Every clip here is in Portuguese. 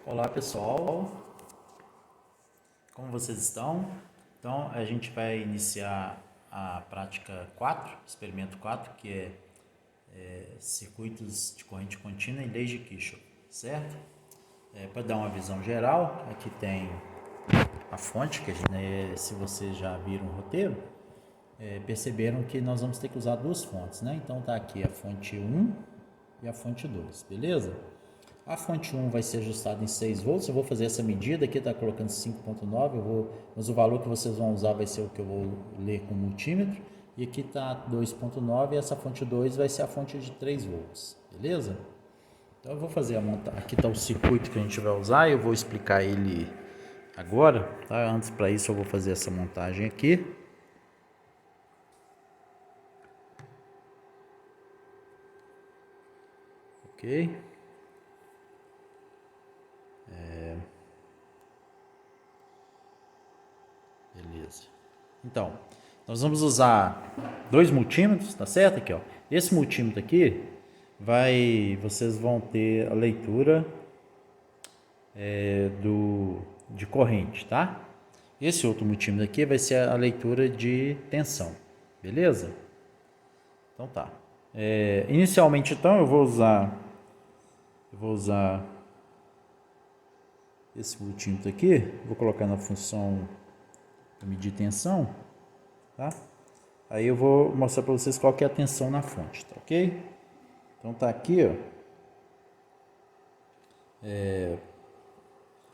Olá pessoal, como vocês estão? Então a gente vai iniciar a prática 4, experimento 4, que é circuitos de corrente contínua e leis de Kirchhoff, certo? Para dar uma visão geral, aqui tem a fonte, que se vocês já viram o roteiro, perceberam que nós vamos ter que usar duas fontes, né? Então tá aqui a fonte 1 e a fonte 2, beleza? A fonte 1 vai ser ajustada em 6 volts, eu vou fazer essa medida, aqui está colocando 5.9, mas o valor que vocês vão usar vai ser o que eu vou ler com o multímetro, e aqui está 2.9 e essa fonte 2 vai ser a fonte de 3 volts, beleza? Então eu vou fazer a montagem, aqui está o circuito que a gente vai usar, eu vou explicar ele agora, tá? Antes para isso eu vou fazer essa montagem aqui. Ok. Beleza. Então, nós vamos usar dois multímetros, tá certo? Aqui, ó. Esse multímetro aqui vocês vão ter a leitura de corrente, tá? Esse outro multímetro aqui vai ser a leitura de tensão, beleza? Então tá. Inicialmente, então, eu vou usar esse multímetro aqui, vou colocar na função para medir tensão, tá? Aí eu vou mostrar para vocês qual que é a tensão na fonte, tá ok? Então tá aqui, ó,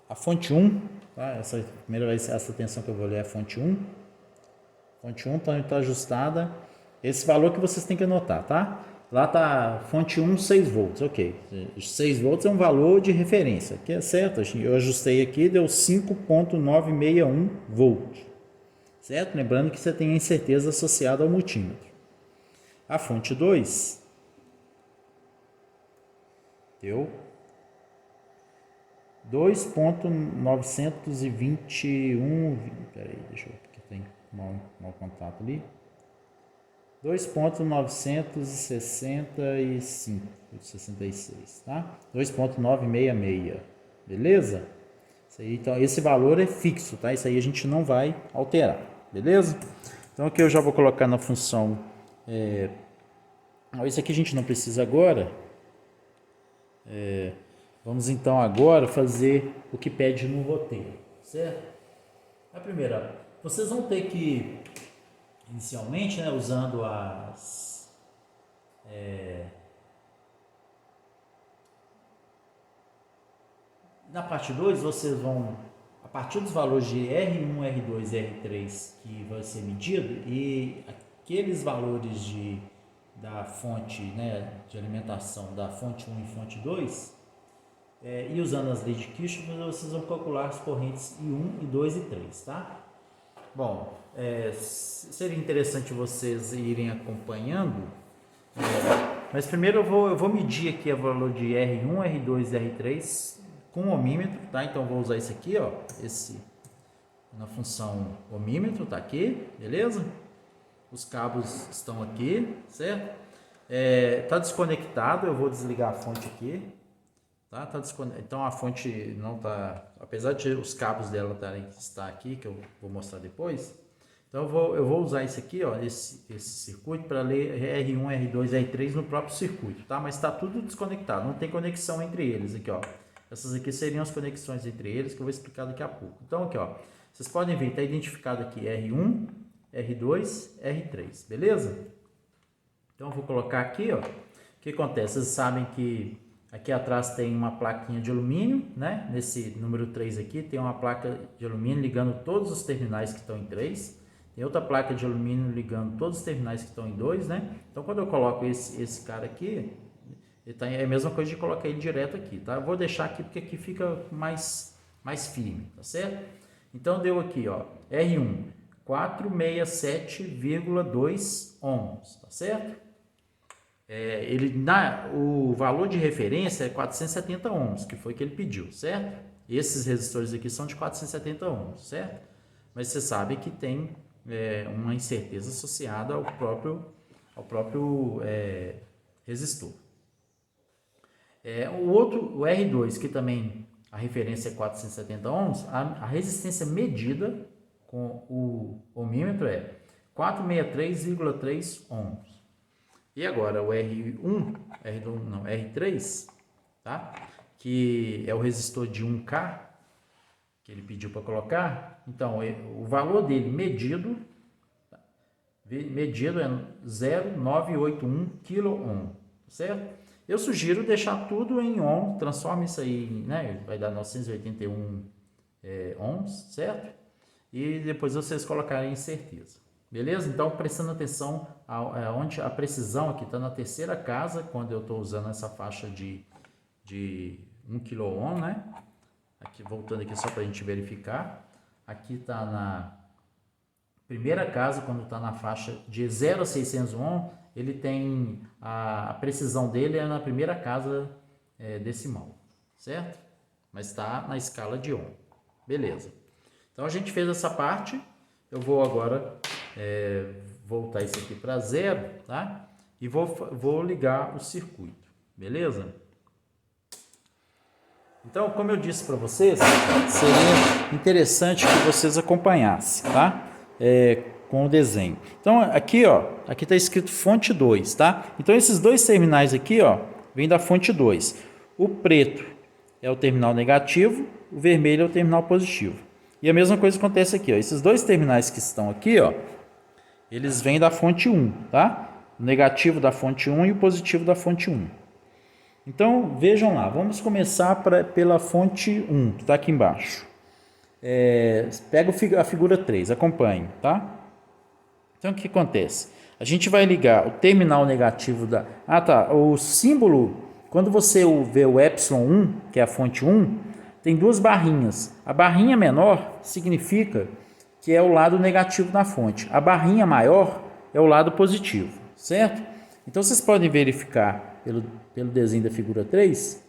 a fonte 1, tá? Essa tensão que eu vou ler é a fonte 1. Fonte 1 está ajustada. Esse valor que vocês têm que anotar, tá? Lá tá fonte 1, 6 volts, ok. 6 volts é um valor de referência, que é certo. Eu ajustei aqui, deu 5.961 volts, certo? Lembrando que você tem a incerteza associada ao multímetro. A fonte 2 deu 2.921, peraí, deixa eu ver, porque tem mau contato ali. 2.965, tá? 2.966, beleza? Isso aí, então, esse valor é fixo, tá? Isso aí a gente não vai alterar, beleza? Então aqui eu já vou colocar na função. Isso aqui a gente não precisa agora. Vamos então agora fazer o que pede no roteiro, certo? A primeira, vocês vão ter que inicialmente, né, usando na parte 2, vocês vão, a partir dos valores de R1, R2 e R3 que vai ser medido, e aqueles valores da fonte, né, de alimentação da fonte 1 e fonte 2, e usando as leis de Kirchhoff, vocês vão calcular as correntes I1, I2 e 3, tá? Bom, seria interessante vocês irem acompanhando, mas primeiro eu vou medir aqui o valor de R1, R2 e R3 com o ohmímetro, tá? Então eu vou usar esse aqui, ó, na função ohmímetro, tá aqui, beleza? Os cabos estão aqui, certo? Tá desconectado, eu vou desligar a fonte aqui, tá? Então a fonte não tá, apesar de os cabos dela estar aqui, que eu vou mostrar depois. Então eu vou usar esse aqui, ó, esse circuito para ler R1, R2, R3 no próprio circuito, tá? Mas está tudo desconectado, não tem conexão entre eles aqui, ó. Essas aqui seriam as conexões entre eles que eu vou explicar daqui a pouco. Então aqui, ó, vocês podem ver, está identificado aqui R1, R2, R3, beleza? Então eu vou colocar aqui, ó. O que acontece? Vocês sabem que aqui atrás tem uma plaquinha de alumínio, né? Nesse número 3 aqui tem uma placa de alumínio ligando todos os terminais que estão em 3. Tem outra placa de alumínio ligando todos os terminais que estão em 2, né? Então quando eu coloco esse cara aqui, é a mesma coisa de colocar ele direto aqui, tá? Eu vou deixar aqui porque aqui fica mais firme, tá certo? Então deu aqui, ó, R1, 467,2 ohms, tá certo? O valor de referência é 470 ohms, que foi que ele pediu, certo? Esses resistores aqui são de 470 ohms, certo? Mas você sabe que tem uma incerteza associada ao próprio resistor. O R2, que também a referência é 470 ohms, a resistência medida com o ohmímetro é 463,3 ohms. E agora o R3, tá? Que é o resistor de 1K, que ele pediu para colocar. Então, o valor dele medido é 0,981 kΩ, certo? Eu sugiro deixar tudo em ohm, transforma isso aí, né? Vai dar 981 ohms, certo? E depois vocês colocarem em certeza. Beleza? Então, prestando atenção onde a precisão aqui está na terceira casa, quando eu estou usando essa faixa de 1 kΩ, né? Aqui, voltando aqui só para a gente verificar. Aqui está na primeira casa, quando está na faixa de 0 a 600 ohm, ele tem a precisão dele é na primeira casa decimal, certo? Mas está na escala de ohm. Beleza. Então, a gente fez essa parte. Eu vou agora voltar isso aqui para 0, tá? E vou ligar o circuito, beleza? Então, como eu disse para vocês, seria interessante que vocês acompanhassem, tá? Com o desenho. Então, aqui, ó, aqui está escrito fonte 2, tá? Então, esses dois terminais aqui, ó, vêm da fonte 2. O preto é o terminal negativo, o vermelho é o terminal positivo. E a mesma coisa acontece aqui, ó. Esses dois terminais que estão aqui, ó, eles vêm da fonte 1, tá? O negativo da fonte 1 e o positivo da fonte 1. Então, vejam lá, vamos começar pela fonte 1, que está aqui embaixo. Pega a figura 3, acompanhe, tá? Então, o que acontece? A gente vai ligar o terminal negativo da... o símbolo, quando você vê o ε1, que é a fonte 1, tem duas barrinhas. A barrinha menor significa que é o lado negativo da fonte. A barrinha maior é o lado positivo, certo? Então, vocês podem verificar pelo desenho da figura 3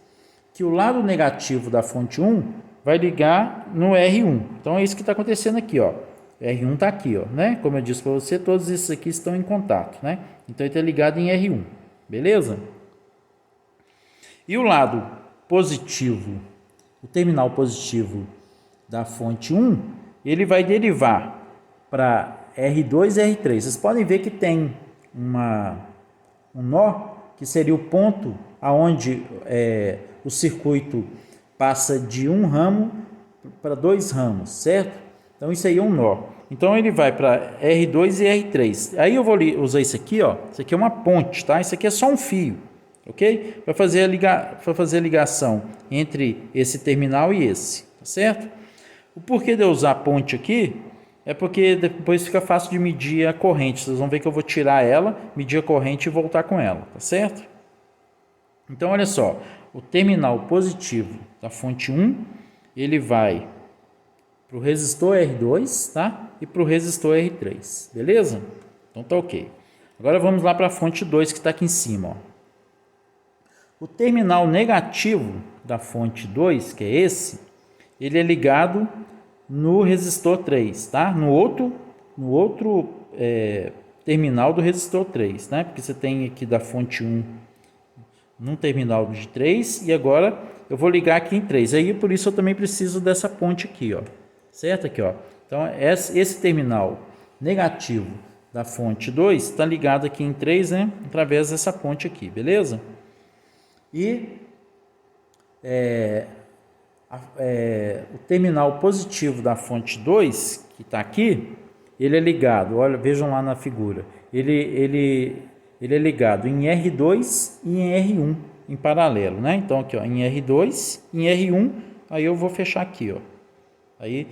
que o lado negativo da fonte 1 vai ligar no R1. Então, é isso que está acontecendo aqui, ó. R1 está aqui, ó, né? Como eu disse para você, todos esses aqui estão em contato, né? Então, ele está ligado em R1, beleza? E o lado positivo, o terminal positivo da fonte 1, ele vai derivar para R2 e R3. Vocês podem ver que tem um nó, que seria o ponto aonde o circuito passa de um ramo para dois ramos, certo? Então, isso aí é um nó. Então, ele vai para R2 e R3. Aí eu vou usar isso aqui, ó. Isso aqui é uma ponte, tá? Isso aqui é só um fio, ok? Para fazer a ligação entre esse terminal e esse, tá certo? O porquê de eu usar a ponte aqui é porque depois fica fácil de medir a corrente. Vocês vão ver que eu vou tirar ela, medir a corrente e voltar com ela, tá certo? Então, olha só. O terminal positivo da fonte 1, ele vai para o resistor R2, tá? E para o resistor R3, beleza? Então, tá ok. Agora, vamos lá para a fonte 2, que está aqui em cima, ó. O terminal negativo da fonte 2, que é esse, ele é ligado no resistor 3, tá? No outro terminal do resistor 3, né? Porque você tem aqui da fonte 1 num terminal de 3 e agora eu vou ligar aqui em 3. Aí, por isso, eu também preciso dessa ponte aqui, ó. Certo? Aqui, ó. Então, esse terminal negativo da fonte 2 está ligado aqui em 3, né? Através dessa ponte aqui, beleza? E o terminal positivo da fonte 2, que está aqui, ele é ligado, olha, vejam lá na figura, ele é ligado em R2 e em R1 em paralelo, né? Então, aqui, ó, em R2 e em R1, aí eu vou fechar aqui, ó. Aí,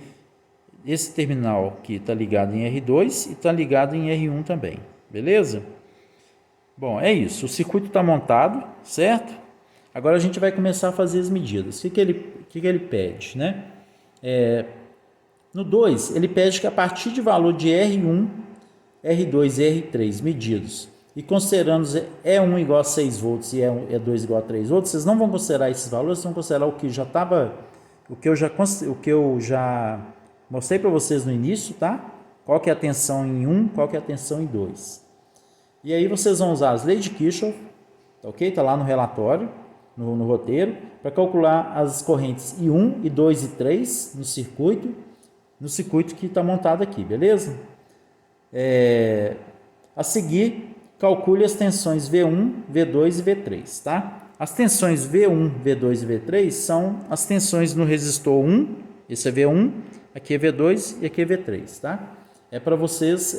esse terminal aqui está ligado em R2 e está ligado em R1 também, beleza? Bom, é isso, o circuito está montado, certo? Agora a gente vai começar a fazer as medidas. O que ele pede, né? No 2, ele pede que a partir de valor de R1, R2 e R3 medidos, e considerando E1 igual a 6 volts e E2 igual a 3 volts, vocês não vão considerar esses valores, vocês vão considerar o que já estava, o que eu já mostrei para vocês no início, tá? Qual que é a tensão em 1, qual que é a tensão em 2. E aí vocês vão usar as leis de Kirchhoff, tá ok? Tá lá no relatório. no roteiro, para calcular as correntes I1, I2 e 3 no circuito que está montado aqui, beleza? A seguir, calcule as tensões V1, V2 e V3, tá? As tensões V1, V2 e V3 são as tensões no resistor 1, esse é V1, aqui é V2 e aqui é V3, tá? É para vocês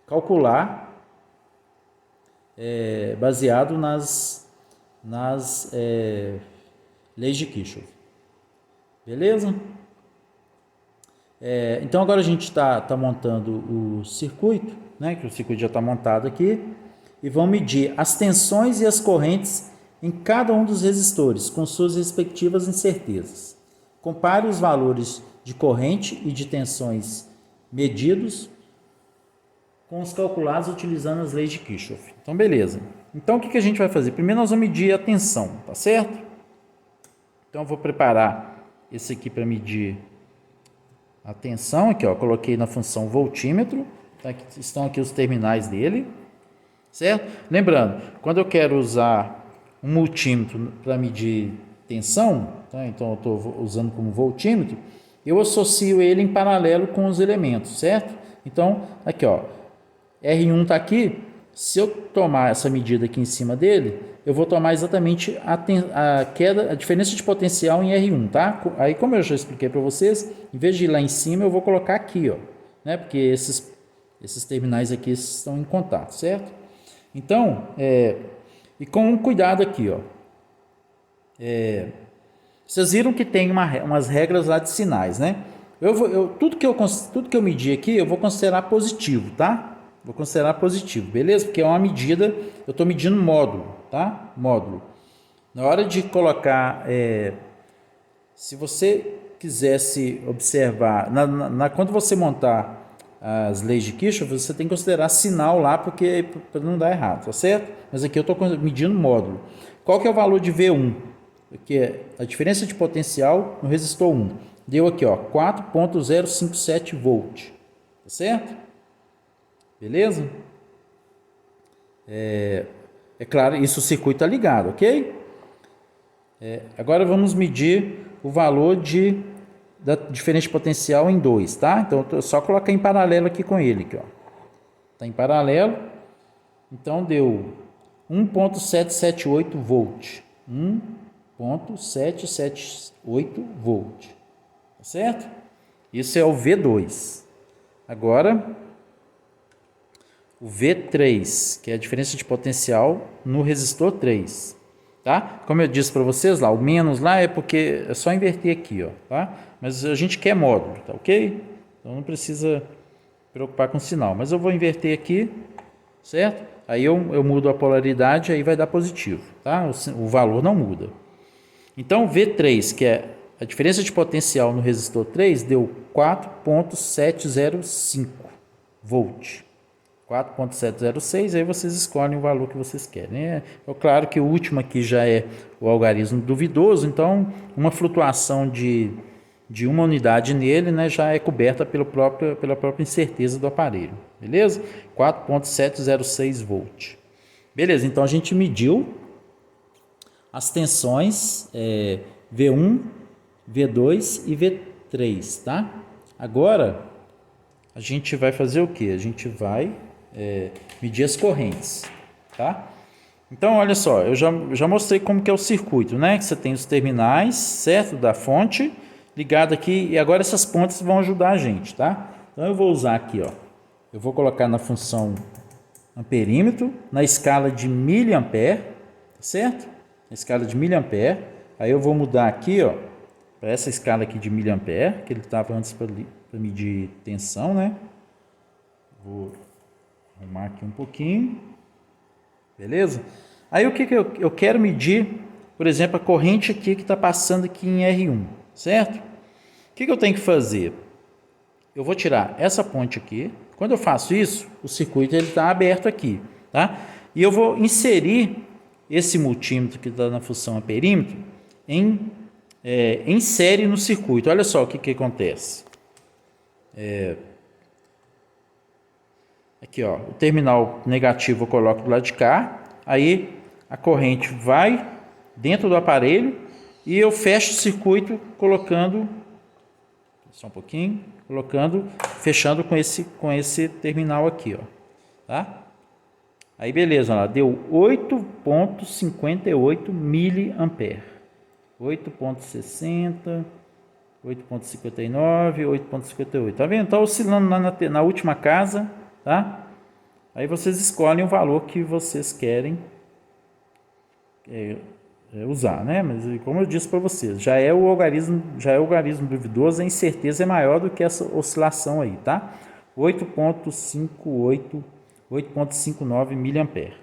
calcular baseado nas leis de Kirchhoff, beleza? Então agora a gente está montando o circuito, né? Que o circuito já está montado aqui, e vamos medir as tensões e as correntes em cada um dos resistores com suas respectivas incertezas. Compare os valores de corrente e de tensões medidos com os calculados utilizando as leis de Kirchhoff. Então, beleza. Então, o que a gente vai fazer? Primeiro, nós vamos medir a tensão, tá certo? Então, eu vou preparar esse aqui para medir a tensão. Aqui, ó, coloquei na função voltímetro. Tá? Estão aqui os terminais dele, certo? Lembrando, quando eu quero usar um multímetro para medir tensão, tá? Então, eu estou usando como voltímetro, eu associo ele em paralelo com os elementos, certo? Então, aqui, ó, R1 está aqui. Se eu tomar essa medida aqui em cima dele, eu vou tomar exatamente a diferença de potencial em R1, tá? Aí, como eu já expliquei para vocês, em vez de ir lá em cima, eu vou colocar aqui, ó, né? Porque esses terminais aqui estão em contato, certo? Então, e com um cuidado aqui, ó. Vocês viram que tem umas regras lá de sinais, né? Tudo que eu medir aqui, eu vou considerar positivo, tá? Vou considerar positivo, beleza? Porque é uma medida, eu estou medindo módulo, tá? Módulo. Na hora de colocar, se você quisesse observar, quando você montar as leis de Kirchhoff, você tem que considerar sinal lá, porque para não dar errado, tá certo? Mas aqui eu estou medindo módulo. Qual que é o valor de V1? Que é a diferença de potencial no resistor 1. Deu aqui, ó, 4.057 volt, tá certo? Beleza? É claro, isso o circuito está ligado, ok? Agora vamos medir o valor da diferença de potencial em 2, tá? Então, eu só colocar em paralelo aqui com ele, aqui, ó. Tá em paralelo. Então, deu 1.778 volt. 1.778 volt. Tá certo? Isso é o V2. Agora, o V3, que é a diferença de potencial no resistor 3, tá? Como eu disse para vocês lá, o menos lá é porque é só inverter aqui, ó, tá? Mas a gente quer módulo, tá ok? Então não precisa preocupar com o sinal, mas eu vou inverter aqui, certo? Aí eu mudo a polaridade, aí vai dar positivo, tá? O valor não muda. Então o V3, que é a diferença de potencial no resistor 3, deu 4.705 volt. 4.706, aí vocês escolhem o valor que vocês querem. É claro que o último aqui já é o algarismo duvidoso, então uma flutuação de uma unidade nele, né, já é coberta pela própria incerteza do aparelho, beleza? 4.706 volt. Beleza, então a gente mediu as tensões V1, V2 e V3, tá? Agora a gente vai fazer o que? A gente vai medir as correntes, tá? Então, olha só, eu já mostrei como que é o circuito, né? Que você tem os terminais, certo? Da fonte, ligado aqui, e agora essas pontas vão ajudar a gente, tá? Então, eu vou usar aqui, ó, eu vou colocar na função amperímetro, na escala de miliampere, certo? Na escala de miliampere, aí eu vou mudar aqui, ó, para essa escala aqui de miliampere, que ele estava antes para medir tensão, né? Vou arrumar aqui um pouquinho, beleza? Aí o que eu quero medir, por exemplo, a corrente aqui que está passando aqui em R1, certo? O que eu tenho que fazer? Eu vou tirar essa ponte aqui. Quando eu faço isso, o circuito está aberto aqui, tá? E eu vou inserir esse multímetro que está na função amperímetro em série no circuito. Olha só o que acontece. Aqui, ó, o terminal negativo eu coloco do lado de cá, aí a corrente vai dentro do aparelho e eu fecho o circuito colocando, só um pouquinho, fechando com esse terminal aqui, ó, tá? Aí beleza, ó, deu 8,58 miliampere, 8,60, 8,59, 8,58, tá vendo? Tá oscilando lá na última casa, tá? Aí vocês escolhem o valor que vocês querem usar, né? Mas como eu disse para vocês, já é o algarismo duvidoso, a incerteza é maior do que essa oscilação aí, tá? 8,58, 8,59 miliampere,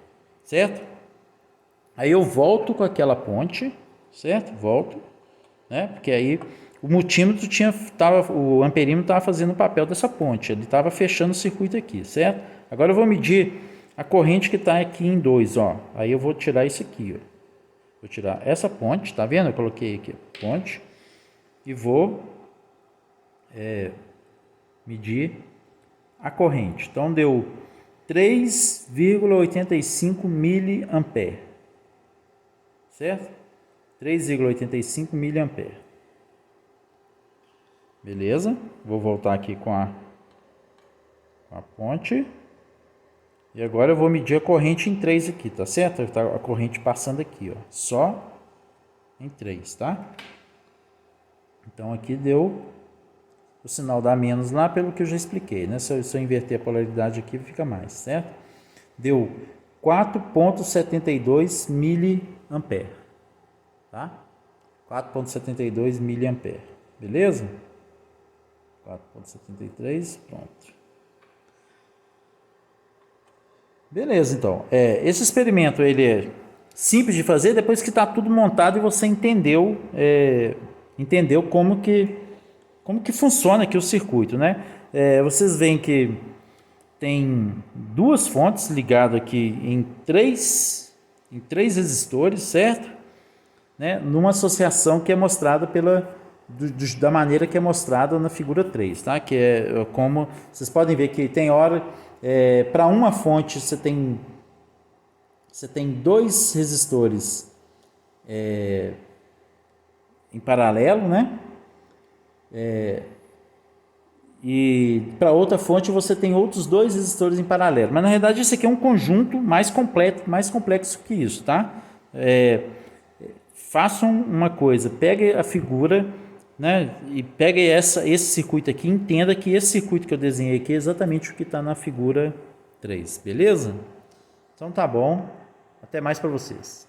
certo? Aí eu volto com aquela ponte, certo? Volto, né? Porque aí o multímetro o amperímetro estava fazendo o papel dessa ponte, ele estava fechando o circuito aqui, certo? Agora eu vou medir a corrente que está aqui em 2, ó. Aí eu vou tirar isso aqui, ó. Vou tirar essa ponte, tá vendo? Eu coloquei aqui a ponte e vou medir a corrente. Então deu 3,85 miliampere, certo? 3,85 miliampere. Beleza? Vou voltar aqui com a ponte. E agora eu vou medir a corrente em 3 aqui, tá certo? Tá a corrente passando aqui, ó. Só em 3, tá? Então aqui deu o sinal dá menos lá pelo que eu já expliquei, né? Se eu inverter a polaridade aqui, fica mais, certo? Deu 4,72 miliampere, tá? 4,72 miliampere, beleza? 4,73, pronto. Beleza, então. Esse experimento ele é simples de fazer depois que está tudo montado e você entendeu como que funciona aqui o circuito, né? Vocês veem que tem duas fontes ligadas aqui em três resistores, certo? Né? Numa associação que é mostrada da maneira que é mostrada na figura 3, tá? Que é como vocês podem ver que tem hora para uma fonte você tem dois resistores em paralelo, né? E para outra fonte você tem outros dois resistores em paralelo. Mas na realidade isso aqui é um conjunto mais complexo que isso, tá? Façam uma coisa, pegue a figura, né, e pegue esse circuito aqui, entenda que esse circuito que eu desenhei aqui é exatamente o que está na figura 3, beleza? Então tá bom, até mais para vocês.